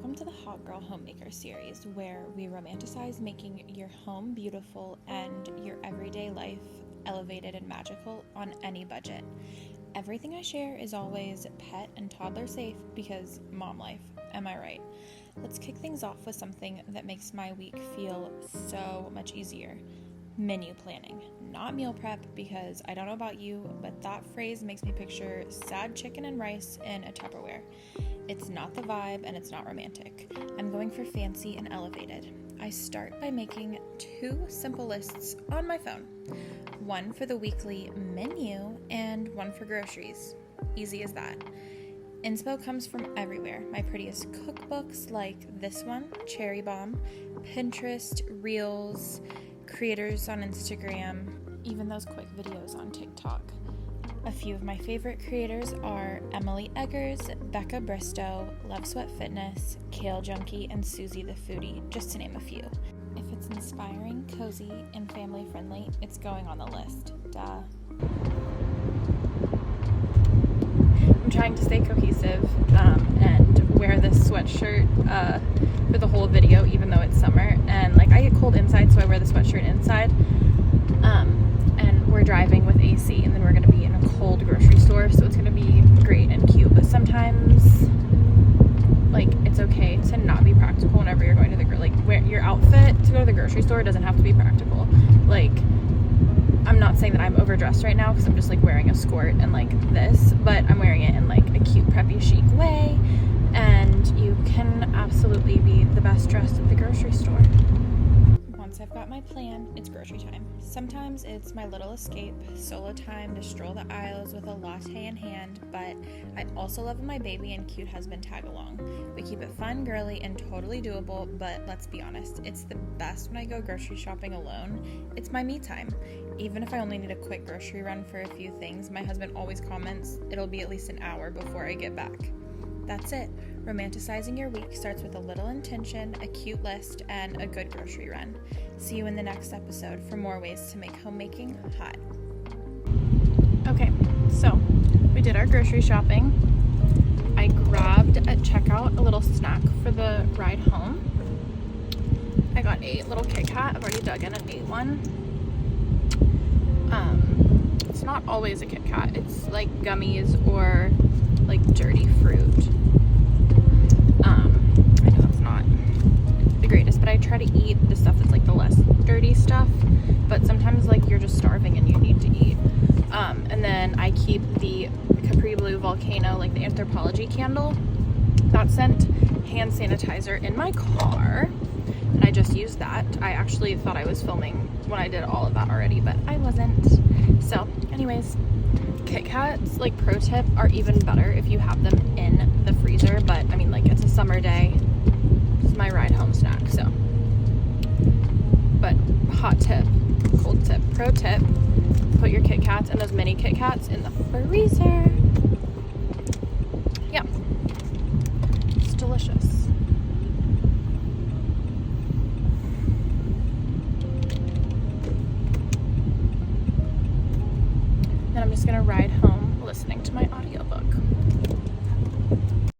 Welcome to the Hot Girl Homemaker series, where we romanticize making your home beautiful and your everyday life elevated and magical on any budget. Everything I share is always pet and toddler safe because mom life, am I right? Let's kick things off with something that makes my week feel so much easier. Menu planning, not meal prep, because I don't know about you, but that phrase makes me picture sad chicken and rice in a Tupperware. It's not the vibe and it's not romantic. I'm going for fancy and elevated. I start by making 2 simple lists on my phone. One for the weekly menu and one for groceries. Easy as that. Inspo comes from everywhere. My prettiest cookbooks like this one, Cherry Bomb, Pinterest, Reels, creators on Instagram, even those quick videos on TikTok. A few of my favorite creators are Emily Eggers, Becca Bristow, Love Sweat Fitness, Kale Junkie, and Susie the Foodie, just to name a few. If it's inspiring, cozy, and family friendly, it's going on the list. Duh. I'm trying to stay cohesive and wear this sweatshirt for the whole video, even though it's summer. And I get cold inside, so I wear the sweatshirt inside. And we're driving with AC, and then we're going to be in a cold grocery store, so it's going to be great and cute. But sometimes, it's okay to not be practical whenever you're going to wear your outfit to go to the grocery store doesn't have to be practical. I'm not saying that I'm overdressed right now because I'm just wearing a skirt and this, but I'm wearing it in a cute, preppy, chic way, and you can absolutely be the best dressed at the grocery store. Once I've got my plan, it's grocery time. Sometimes it's my little escape, solo time to stroll the aisles with a latte in hand, but I also love when my baby and cute husband tag along. We keep it fun, girly, and totally doable, but let's be honest, it's the best when I go grocery shopping alone. It's my me time. Even if I only need a quick grocery run for a few things, my husband always comments it'll be at least an hour before I get back. That's it. Romanticizing your week starts with a little intention, a cute list, and a good grocery run. See you in the next episode for more ways to make homemaking hot. Okay, so we did our grocery shopping. I grabbed at checkout a little snack for the ride home. I got a little Kit Kat. I've already dug in and ate one. It's not always a Kit Kat. It's gummies or dirty fruit. I know that's not the greatest, but I try to eat the stuff that's the less dirty stuff, but sometimes you're just starving and you need to eat. And then I keep the Creme Brûlée Volcano, the Anthropology candle, that scent, hand sanitizer in my car, and I just used that. I actually thought I was filming when I did all of that already, but I wasn't. So anyways, Kit Kats, pro tip, are even better if you have them in the freezer, but I mean, it's a summer day. This is my ride home snack, so. But hot tip, cold tip, pro tip, put your Kit Kats and those mini Kit Kats in the freezer. Yeah, it's delicious. Then I'm just gonna ride home listening to my audiobook.